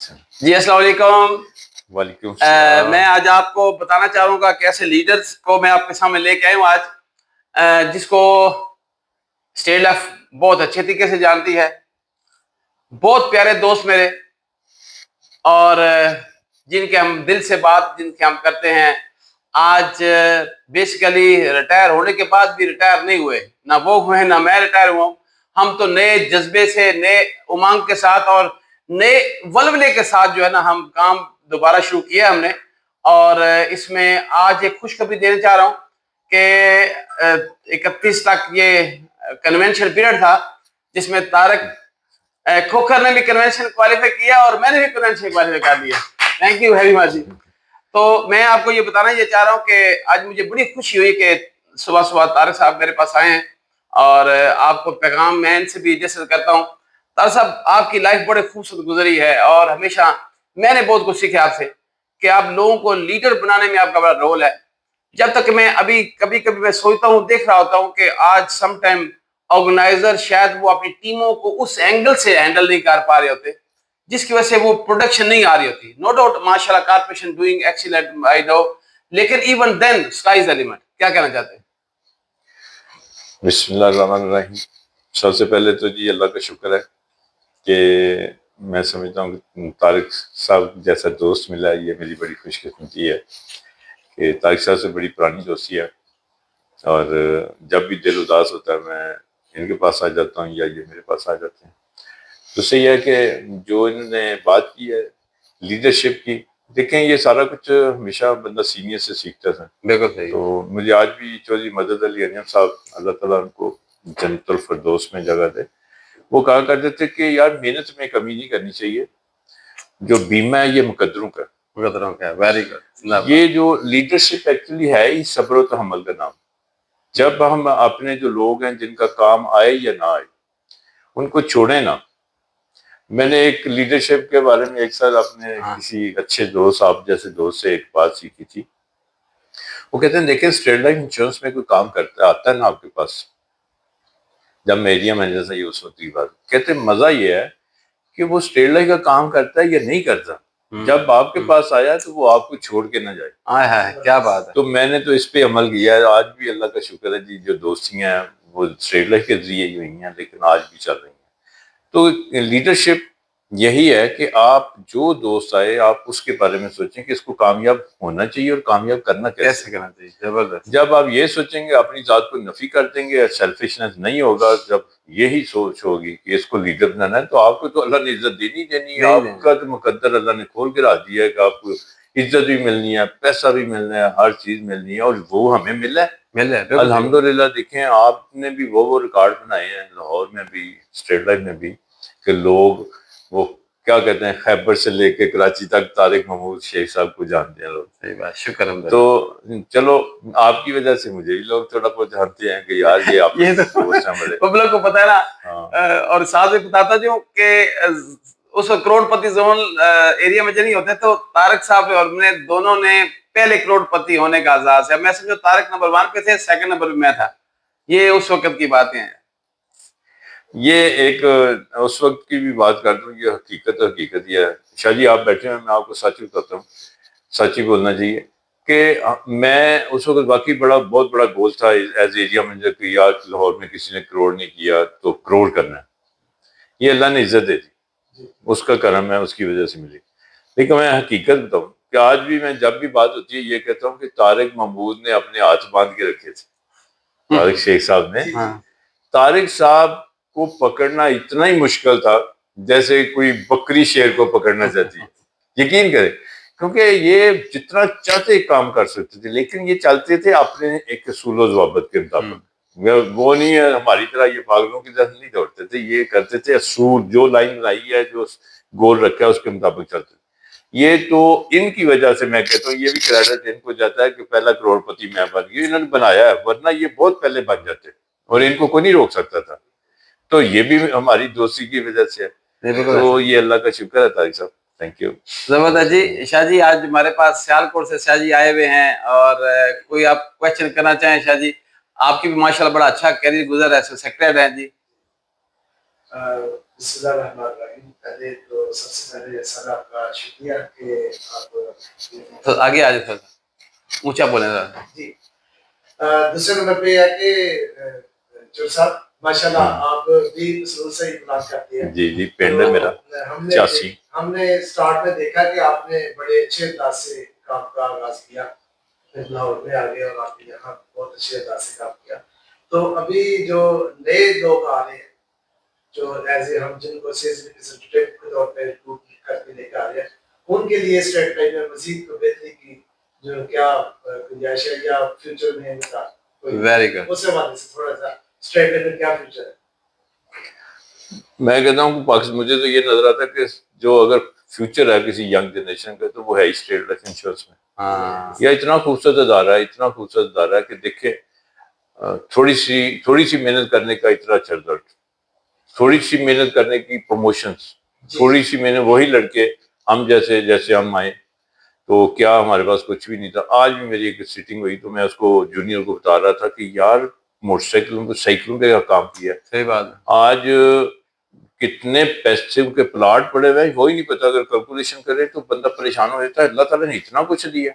جی السلام علیکم۔ وعلیکم السلام۔ میں آج آپ کو بتانا چاہوں گا کہ ایسے لیڈرز کو میں آپ کے سامنے لے کے آیا ہوں آج، جس کو اسٹیٹ لائف بہت اچھے طریقے سے جانتی ہے، بہت پیارے دوست میرے، اور جن کے ہم دل سے بات جن کے ہم کرتے ہیں۔ آج بیسیکلی ریٹائر ہونے کے بعد بھی ریٹائر نہیں ہوئے، نہ وہ ہوئے نہ میں ریٹائر ہوا ہوں۔ ہم تو نئے جذبے سے، نئے امنگ کے ساتھ اور نئے ولولے کے ساتھ جو ہے نا ہم کام دوبارہ شروع کیا ہم نے، اور اس میں آج ایک خوشخبری دینا چاہ رہا ہوں کہ 31 تک یہ کنونشن پیریڈ تھا، جس میں طارق کھوکھر نے بھی کنونشن کوالیفائی کیا اور میں نے بھی کنونشن کوالیفائی کر لیا۔ تھینک یو ویری مچ جی۔ تو میں آپ کو یہ بتانا یہ چاہ رہا ہوں کہ آج مجھے بڑی خوشی ہوئی کہ صبح صبح طارق صاحب میرے پاس آئے ہیں، اور آپ کو پیغام میں ان سے بھی جسد کرتا ہوں۔ طارق صاحب، آپ کی لائف بڑے خوبصورت گزری ہے، اور ہمیشہ میں نے بہت کچھ سیکھا آپ سے کہ آپ لوگوں کو لیڈر بنانے میں آپ کا بڑا رول ہے۔ جب تک میں کبھی میں سوچتا ہوں، دیکھ رہا ہوتا ہوں کہ آج سم ٹائم آرگنائزر شاید وہ اپنی ٹیموں کو اس اینگل سے ہینڈل نہیں کر پا رہے ہوتے جس کی وجہ سے وہ پروڈکشن نہیں آ رہی ہوتی۔ نو ڈاؤٹ ماشاءاللہ corporation doing excellent, I know, لیکن even then sky is the limit. کیا کہنا چاہتے ہیں؟ بسم اللہ الرحمن الرحیم۔ سب سے پہلے تو جی اللہ کا شکر ہے کہ میں سمجھتا ہوں کہ طارق صاحب جیسا دوست ملا، یہ میری بڑی خوش قسمتی ہے کہ طارق صاحب سے بڑی پرانی دوستی ہے، اور جب بھی دل اداس ہوتا ہے میں ان کے پاس آ جاتا ہوں یا یہ میرے پاس آ جاتے ہیں۔ تو صحیح ہے کہ جو انہوں نے بات کی ہے لیڈرشپ کی، دیکھیں یہ سارا کچھ ہمیشہ بندہ سینئر سے سیکھتا تھا۔ بالکل صحیح۔ تو مجھے آج بھی چودھری مدد علی انعم صاحب، اللہ تعالیٰ ان کو جنت الفردوس میں جگہ دے، وہ کہا کرتے تھے کہ یار محنت میں کمی نہیں کرنی چاہیے، جو بیمہ ہے یہ مقدروں کا۔ Very good. یہ جو لیڈرشپ ایکچولی ہے یہ صبر و تحمل کا نام۔ جب ہم اپنے جو لوگ ہیں جن کا کام آئے یا نہ آئے ان کو چھوڑیں نا۔ میں نے ایک لیڈرشپ کے بارے میں ایک ساتھ اپنے کسی اچھے دوست، آپ جیسے دوست سے ایک بات سیکھی تھی۔ وہ کہتے ہیں دیکھیں اسٹیٹ لائف انشورنس میں کوئی کام کرتا آتا ہے نا آپ کے پاس، جب میں ایریا مینیجر سے یہ اس وقت کی بات کہتے ہیں، مزہ یہ ہے کہ وہ اسٹیٹ لائف کا کام کرتا ہے یا نہیں کرتا، جب آپ کے پاس آیا تو وہ آپ کو چھوڑ کے نہ جائے۔ کیا بات ہے۔ تو میں نے تو اس پہ عمل کیا ہے، آج بھی اللہ کا شکر ہے جی، جو دوستیاں ہیں وہ اسٹیٹ لائف کے ذریعے ہی ہوئی ہیں لیکن آج بھی چل رہی ہیں۔ تو لیڈرشپ یہی ہے کہ آپ جو دوست آئے آپ اس کے بارے میں سوچیں کہ اس کو کامیاب ہونا چاہیے اور کامیاب کرنا کیسے کرنا چاہیے۔ زبردست۔ جب آپ یہ سوچیں گے اپنی ذات کو نفی کر دیں گے، سیلفشنس نہیں ہوگا، جب یہی سوچ ہوگی کہ اس کو لیڈر بنانا ہے تو آپ کو تو اللہ نے عزت دینی دینی ہے۔ آپ کا تو مقدر اللہ نے کھول کے رکھ دیا ہے کہ آپ کو عزت بھی ملنی ہے، پیسہ بھی ملنا ہے، ہر چیز ملنی ہے، اور وہ ہمیں ملا ہے الحمدللہ۔ دیکھیں آپ نے بھی وہ ریکارڈ بنائے ہیں لاہور میں بھی، اسٹیٹ لائف میں بھی، کہ لوگ وہ کیا کہتے ہیں خیبر سے لے کے کراچی تک طارق محمود شیخ صاحب کو جانتے ہیں لوگ۔ صحیح بات، شکر ہے۔ تو چلو آپ کی وجہ سے مجھے بھی لوگ تھوڑا بہت جانتے ہیں کہ یار یہ آپ پبلک کو پتہ ہے نا، اور ساتھ میں بتاتا جو کہ اس وقت کروڑ پتی زون ایریا میں جو نہیں ہوتے تو طارق صاحب اور میں دونوں نے پہلے کروڑ پتی ہونے کا اعزاز ہے۔ میں سمجھو طارق نمبر 1 پہ تھے، سیکنڈ نمبر پہ میں تھا۔ یہ اس وقت کی باتیں ہیں۔ یہ ایک اس وقت کی بھی بات کر دوں، یہ حقیقت یہ ہے۔ شاہ جی آپ بیٹھے ہیں، میں آپ کو سچ بتاتا ہوں، سچ ہی بولنا چاہیے کہ میں اس وقت واقعی بہت بڑا گول تھا ایز ایریا مینیجر کہ یار لاہور میں کسی نے کروڑ نہیں کیا تو کروڑ کرنا ہے۔ یہ اللہ نے عزت دے دی، اس کا کرم ہے، اس کی وجہ سے ملی۔ لیکن میں حقیقت بتاؤں کہ آج بھی میں جب بھی بات ہوتی ہے یہ کہتا ہوں کہ طارق محمود نے اپنے ہاتھ باندھ کے رکھے تھے، طارق شیخ صاحب نے۔ طارق صاحب کو پکڑنا اتنا ہی مشکل تھا جیسے کوئی بکری شیر کو پکڑنا چاہتی ہے، یقین کریں، کیونکہ یہ جتنا چاہتے کام کر سکتے تھے لیکن یہ چلتے تھے اپنے ایک اصول و ضوابط کے مطابق۔ وہ نہیں ہے ہماری طرح یہ پاگلوں کی طرح نہیں دوڑتے تھے، یہ کرتے تھے اصول، جو لائن لائی ہے، جو گول رکھا ہے اس کے مطابق چلتے تھے۔ یہ تو ان کی وجہ سے میں کہتا ہوں یہ بھی کریڈٹ ان کو جاتا ہے کہ پہلا کروڑ پتی میں بن گیا، انہوں نے بنایا ہے، ورنہ یہ بہت پہلے بن جاتے اور ان کو کوئی نہیں روک سکتا تھا۔ تو یہ بھی ہماری دوستی کی وجہ سے ہے، تو یہ اللہ کا شکر ہے طارق صاحب۔ Thank you. زبردست جی۔ شاہ جی آج ہمارے پاس سیالکوٹ سے شاہ جی آئے ہوئے ہیں، اور کوئی آپ کویشچن کرنا چاہیں شاہ جی؟ آپ کی بھی ماشاءاللہ بڑا اچھا کیریئر گزر ہے، سیکریٹری ہیں جی۔ بسم اللہ الرحمن الرحیم. پہلے تو سب سے پہلے سر آپ کا شکریہ کہ آپ آگے آ جائے، اونچا بولیں ذرا. جی. دوسرے نمبر پہ یہ ہے کہ جو صاحب ماشاء اللہ آپ بھی شروع سے ہی بات کرتے ہیں. جی پینڈ ہے میرا 84. ہم نے اسٹارٹ میں دیکھا کہ آپ نے بڑے اچھے انداز سے کام کا آغاز کیا، پھر لاہور میں آ گئے اور آپ نے یہاں بہت اچھے انداز سے کام کیا. تو ابھی جو نئے لوگ آ رہے ہیں، جو ایز اے ہم جن کو سیلز ریپرزینٹیو کے طور پہ ریکروٹ کر کے لے کے آ رہے ہیں، ان کے لیے اسٹریٹ لائن میں مزید بہتری کی جو کیا گنجائش ہے یا فیوچر میں ان کا ویری گڈ، اس حوالے سے تھوڑا سا اسٹریٹ لائن میں کیا فیوچر ہے؟ میں کہتا ہوں کہ پاکستان، مجھے تو یہ نظر آتا ہے کہ جو اگر فیوچر ہے کسی ینگ جنریشن کا تو وہ ہے اسٹیٹ لائف انشورنس میں. یا اتنا خوبصورت ادارہ ہے، اتنا خوبصورت ادارہ ہے کہ دیکھیں تھوڑی سی محنت کرنے کا اتنا اچھا رزلٹ، تھوڑی سی محنت کرنے کی پروموشنز، تھوڑی سی محنت، وہی لڑکے ہم جیسے ہم آئے تو کیا ہمارے پاس کچھ بھی نہیں تھا. آج بھی میری ایک سیٹنگ ہوئی تو میں اس کو جونیئر کو بتا رہا تھا کہ یار موٹر سائیکلوں کا کام کیا ہے. صحیح بات ہے. آج کتنے پیسے کے پلاٹ پڑے ہوئے ہیں وہی نہیں پتا. اگر کیلکولیشن کرے تو بندہ پریشان ہو جاتا ہے. اللہ تعالیٰ نے اتنا کچھ دیا،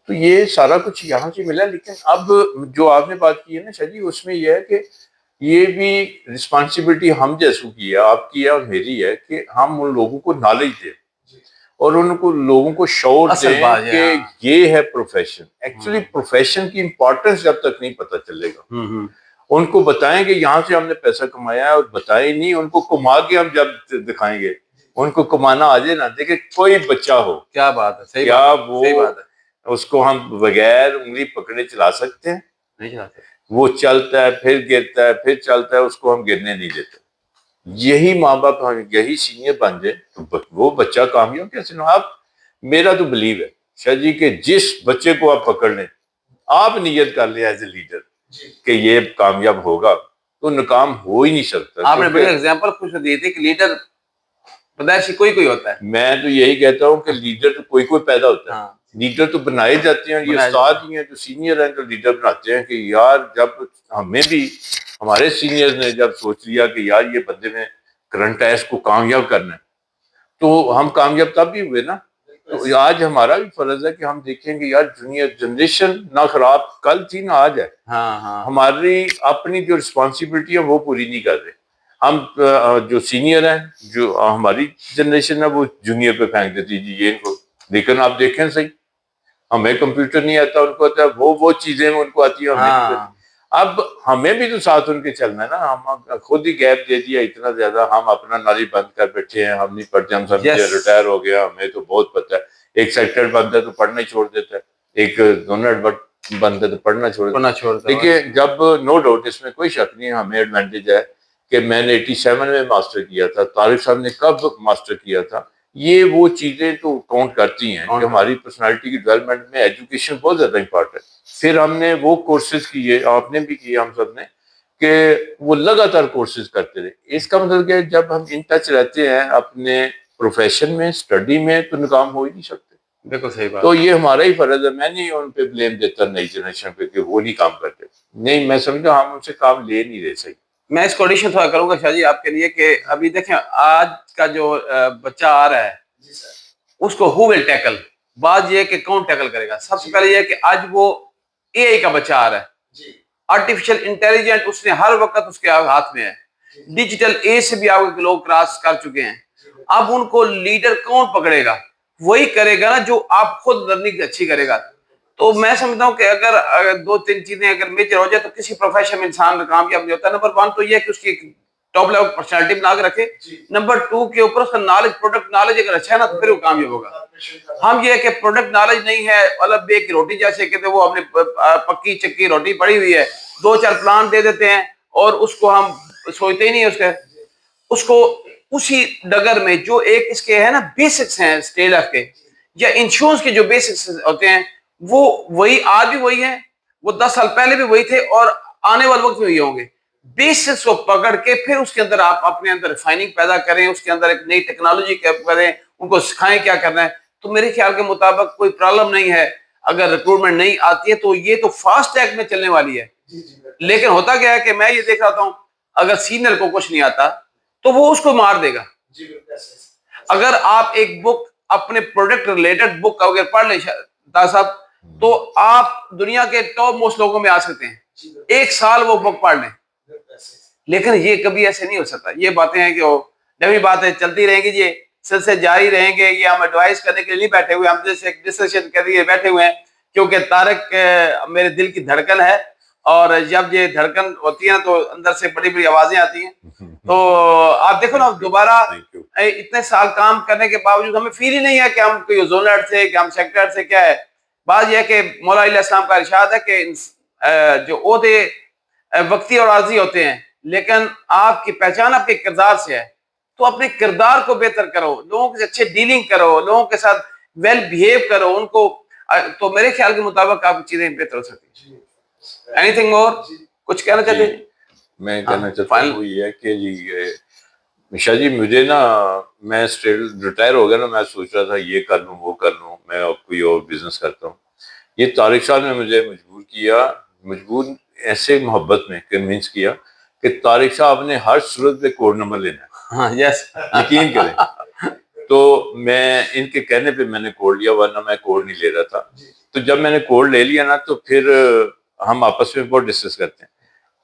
تو یہ سارا کچھ یہاں سے ملا. لیکن اب جو آپ نے بات کی ہے نا شاہ جی، اس میں یہ ہے کہ یہ بھی رسپانسبلٹی ہم جیسوں کی ہے، آپ کی ہے اور میری ہے، کہ ہم ان لوگوں کو نالج دیں اور ان کو لوگوں کو شعور دیں کہ یہ ہے پروفیشن. ایکچولی پروفیشن کی امپورٹنس جب تک نہیں پتہ چلے گا، ان کو بتائیں کہ یہاں سے ہم نے پیسہ کمایا ہے، اور بتائیں نہیں، ان کو کما کے ہم جب دکھائیں گے، ان کو کمانا آ جائے نا. دیکھیں کوئی بچہ ہو، کیا بات ہے، صحیح کیا بات ہے، وہ صحیح بات ہے. اس کو ہم بغیر انگلی پکڑے چلا سکتے ہیں؟ نہیں چلاتے. وہ چلتا ہے، پھر گرتا ہے، پھر چلتا ہے، اس کو ہم گرنے نہیں دیتے. یہی ماں باپ یہی سینئر بن جائے تو وہ بچہ کامیاب کیسے نہ. آپ، میرا تو بلیو ہے شاہ جی کہ جس بچے کو آپ پکڑ لیں، آپ نیت کر لیں ایز اے لیڈر کہ یہ کامیاب ہوگا، تو ناکام ہو ہی نہیں سکتا. آپ نے بڑی ایگزامپل خوش دی تھی کہ لیڈر پیدائشی کوئی ہوتا ہے. میں تو یہی کہتا ہوں کہ لیڈر تو کوئی پیدا ہوتا ہے. لیڈر تو بنائے جاتے ہیں. یہ استاد ہی ہیں جو سینئر ہیں جو لیڈر بناتے ہیں. کہ یار جب ہمیں بھی ہمارے سینئر نے جب سوچ لیا کہ یار یہ بندے میں کرنٹ ہے، اس کو کامیاب کرنا ہے، تو ہم کامیاب تب بھی ہوئے نا. تو آج ہمارا بھی فرض ہے کہ ہم دیکھیں کہ یار جونیئر جنریشن نہ خراب کل تھی نہ آج ہے. ہماری اپنی جو رسپانسبلٹی ہے وہ پوری نہیں کر رہے. ہم جو سینئر ہیں، جو ہماری جنریشن ہے، وہ جونیئر پہ پھینک دیتی جی یہ ان کو. لیکن آپ دیکھیں صحیح، ہمیں کمپیوٹر نہیں آتا، ان کو آتا ہے. وہ چیزیں ان کو آتی ہیں، ہمیں نہیں آتی. اب ہمیں بھی تو ساتھ ان کے چلنا ہے نا. ہم خود ہی گیپ دے دیا اتنا زیادہ، ہم اپنا نالی بند کر بیٹھے ہیں، ہم نہیں پڑھتے. ہم سمجھتے ہیں ریٹائر ہو گیا، ہمیں تو بہت پتہ ہے. ایک سیکٹر بند ہے تو پڑھنا ہی چھوڑ دیتا ہے، ایک ڈونٹ بند ہے تو پڑھنا چھوڑ دیتا ہے. دیکھیے جب نو ڈاؤٹ اس میں کوئی شک نہیں ہے، ہمیں ایڈوانٹیج ہے کہ میں نے 87 میں ماسٹر کیا تھا. طارق صاحب نے کب ماسٹر کیا تھا؟ یہ وہ چیزیں تو کاؤنٹ کرتی ہیں کہ ہماری پرسنالٹی کی ڈیولپمنٹ میں ایجوکیشن بہت زیادہ امپورٹنٹ ہے. پھر ہم نے وہ کورسز کیے، آپ نے بھی کیے، ہم سب نے، کہ وہ لگاتار کورسز کرتے رہے. اس کا مطلب کہ جب ہم ان ٹچ رہتے ہیں اپنے پروفیشن میں، اسٹڈی میں، تو ناکام ہو ہی نہیں سکتے. بالکل صحیح بات. تو یہ ہمارا ہی فرض ہے. میں نہیں ان پہ بلیم دیتا نئی جنریشن پہ کہ وہ نہیں کام کرتے. نہیں، میں سمجھتا ہم ان سے کام لے نہیں رہے. صحیح. میں اس کو ایڈیشن تھوڑا کروں گا شاہ جی آپ کے لیے کہ ابھی دیکھیں آج کا جو بچہ آ رہا ہے اس کو ہو ول ٹیکل. بات یہ ہے کہ کون ٹیکل کرے گا. سب سے پہلے یہ ہے کہ آج وہ اے آئی کا بچہ آ رہا ہے، آرٹیفیشل انٹیلیجنٹ اس نے ہر وقت اس کے ہاتھ میں ہے. ڈیجیٹل ایج سے بھی آپ لوگ کراس کر چکے ہیں. اب ان کو لیڈر کون پکڑے گا؟ وہی کرے گا نا جو آپ خود لرننگ اچھی کرے گا. تو میں سمجھتا ہوں کہ اگر دو تین چیزیں اگر میجر ہو جائے تو کسی پروفیشن میں انسان کامیاب نہیں ہوتا. نمبر 1 تو یہ ہے کہ اس کی ٹاپ لیول پرسنالٹی بنا کے رکھے. نمبر 2 کے اوپر اس کا نالج، پروڈکٹ نالج اگر اچھا ہے نا تو پھر وہ کامیاب ہوگا. ہم یہ ہے کہ پروڈکٹ نالج نہیں ہے، مطلب بے کی روٹی جیسے کہتے ہیں، وہ ہم نے پکی چکی روٹی پڑی ہوئی ہے، 2-4 پلان دے دیتے ہیں اور اس کو ہم سوچتے ہی نہیں. اس کو اسی ڈگر میں جو ایک اس کے ہے نا بیسکس ہیں اسٹیل آف کے یا انشورنس کے جو بیسکس ہوتے ہیں، وہ وہی آج بھی وہی ہیں، وہ 10 سال پہلے بھی وہی تھے اور آنے والے وقت میں وہی ہوں گے. بیسکس کو پکڑ کے پھر اس کے اندر آپ اپنے اندر ریفائننگ پیدا کریں، اس کے اندر ایک نئی ٹیکنالوجی کریں، ان کو سکھائیں کیا کرنا ہے. تو میرے خیال کے مطابق کوئی پرابلم نہیں ہے. اگر ریکروٹمنٹ نہیں آتی ہے تو یہ تو فاسٹ ٹریک میں چلنے والی ہے. لیکن ہوتا کیا ہے کہ میں یہ دیکھ رہا ہوں اگر سینئر کو کچھ نہیں آتا تو وہ اس کو مار دے گا. جی بالکل ایسے اگر آپ ایک بک اپنے پروڈکٹ ریلیٹڈ بک اگر پڑھ لیں طاہر صاحب تو آپ دنیا کے ٹاپ موسٹ لوگوں میں آ سکتے ہیں. جی بالکل 1 سال وہ بک پڑھ لیں. بالکل ایسے لیکن یہ کبھی ایسے نہیں ہو سکتا. یہ باتیں ہیں کہ وہ نئی باتیں چلتی رہیں گی, یہ سلسلے جاری رہیں گے. یہ ہم ایڈوائز کرنے کے لیے نہیں بیٹھے ہوئے, ہم جیسے ایک ڈسکشن کے لیے بیٹھے ہوئے ہیں, کیونکہ طارق میرے دل کی دھڑکن ہے, اور جب یہ دھڑکن ہوتی ہے تو اندر سے بڑی بڑی آوازیں آتی ہیں. تو آپ دیکھو نا دوبارہ اتنے سال کام کرنے کے باوجود ہمیں فیل ہی نہیں ہے کہ ہم کوئی زونر ہیڈ تھے, کہ ہم سیکٹر ہیڈ سے. کیا ہے بات یہ ہے کہ مولا علیہ السلام کا ارشاد ہے کہ جو عہدے وقتی اور عارضی ہوتے ہیں, لیکن آپ کی پہچان آپ کے کردار سے ہے. تو اپنے کردار کو بہتر کرو, لوگوں کے اچھے ڈیلنگ کرو, لوگوں کے ساتھ ویل بہیو کرو ان کو, تو میرے خیال کے مطابق آپ چیزیں بہتر ہو سکتی ہیں. اینی تھنگ مور, کچھ کہنا چاہتے ہیں؟ میں کہنا چاہتا ہوں وہ یہ ہے کہ جی شاہ جی مجھے نا, میں ریٹائر ہو گیا نا, میں سوچ رہا تھا یہ کر لوں وہ کر لوں, میں کوئی اور بزنس کرتا ہوں. یہ طارق صاحب نے مجھے مجبور ایسے محبت میں کنونس کیا کہ طارق صاحب نے ہر صورت پہ کوڈ نمبر لینا ہے. ہاں یس, یقین کریں. تو میں ان کے کہنے پہ میں نے کوڈ لیا, ورنہ میں کوڈ نہیں لے رہا تھا. تو جب میں نے کوڈ لے لیا نا تو پھر ہم آپس میں بہت ڈسکس کرتے ہیں.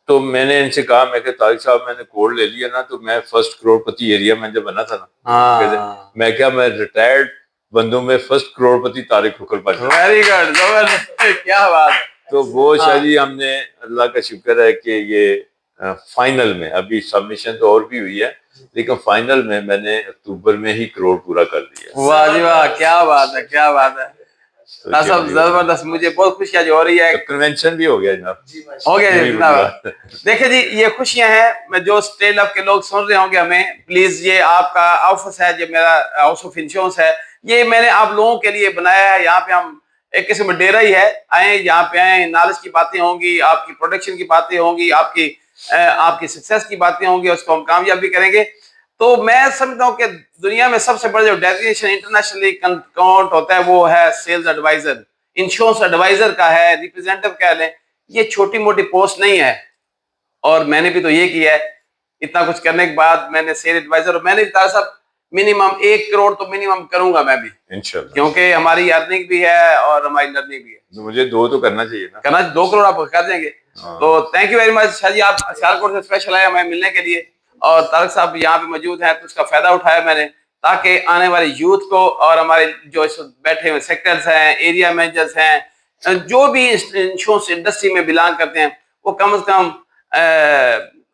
تو میں نے ان سے کہا, میں کہ طارق صاحب میں نے کوڈ لے لیا نا, تو میں فرسٹ کروڑ پتی ایریا میں جب بنا تھا نا, میں کیا میں ریٹائرڈ بندوں میں فرسٹ کروڑ پتی طارق حکر پا جاتا. ویری گڈ, زبردست, کیا بات ہے. تو وہ شاہ جی ہم نے, اللہ کا شکر ہے کہ یہ فائنل میں, ابھی سبمیشن تو اور بھی ہوئی ہے, لیکن فائنل میں میں نے اکتوبر میں ہی کروڑ پورا کر دیا. واہ جی واہ, کیا بات ہے, کیا بات ہے. سب زبردست, مجھے بہت خوشیاں جو ہو رہی ہے. کنونشن بھی ہو گیا جناب, ہو گیا جناب. دیکھیں جی یہ خوشیاں ہیں, میں جو اسٹیل اپ کے لوگ سن رہے ہوں گے ہمیں, پلیز یہ آپ کا آفس ہے, جو میرا ہاؤس آف انشورنس ہے, یہ میں نے آپ لوگوں کے لیے بنایا ہے. یہاں پہ ہم ایک قسم ڈیرا ہی ہے, آئیں یہاں پہ آئیں, نالج کی باتیں ہوں گی, آپ کی پروڈکشن کی باتیں ہوں گی, آپ کی سکسیس کی باتیں ہوں گی, اس کو ہم کامیاب بھی کریں گے. تو میں سمجھتا ہوں کہ دنیا میں سب سے بڑا جو ڈیزگنیشن انٹرنیشنلی کاؤنٹ ہوتا ہے وہ ہے سیلز ایڈوائزر, انشورنس ایڈوائزر کا ہے, ریپرزینٹیو کہہ لیں. یہ چھوٹی موٹی پوسٹ نہیں ہے, اور میں نے بھی تو یہ کیا ہے. اتنا کچھ کرنے کے بعد میں نے سیل ایڈوائزر, اور میں نے طاہر صاحب منیمم 1 کروڑ تو منیمم کروں گا میں بھی انشاءاللہ, کیونکہ ہماری ارننگ بھی ہے اور ہماری لرننگ بھی ہے. مجھے 2 تو کرنا چاہیے نا, کرنا 2 کروڑ آپ کر دیں گے. تو تھینک یو ویری مچ شاہ جی, آپ سیالکوٹ سے اسپیشل آئے ہمیں ملنے کے لیے, اور طارق صاحب یہاں پہ موجود ہیں, تو اس کا فائدہ اٹھایا میں نے, تاکہ آنے والے یوتھ کو اور ہمارے جو اس وقت بیٹھے ہوئے سیکٹرز ہیں, ایریا مینیجرز ہیں, جو بھی انشورنس انڈسٹری میں بلانگ کرتے ہیں, وہ کم از کم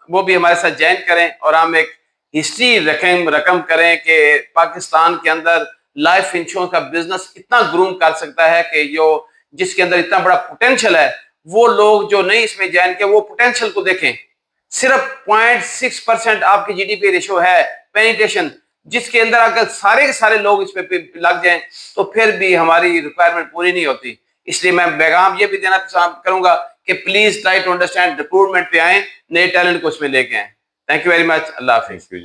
وہ بھی ہمارے ساتھ جوائن کریں, اور ہم ایک ہسٹری رقم کریں کہ پاکستان کے اندر لائف انشورنس کا بزنس اتنا گروم کر سکتا ہے کہ جس کے اندر اتنا بڑا پوٹینشل ہے, وہ لوگ جو نہیں اس میں جوائن کیا, وہ پوٹینشل کو دیکھیں. صرف 0.6% آپ کی جی ڈی پی ریشو ہے پینیٹیشن, جس کے اندر اگر سارے کے سارے لوگ اس پہ لگ جائیں تو پھر بھی ہماری ریکوائرمنٹ پوری نہیں ہوتی. اس لیے میں پیغام یہ بھی دینا کروں گا کہ please try to understand, recruitment پہ آئیں, نئے ٹیلنٹ کو اس میں لے کے آئیں. تھینک یو ویری مچ, اللہ حافظ.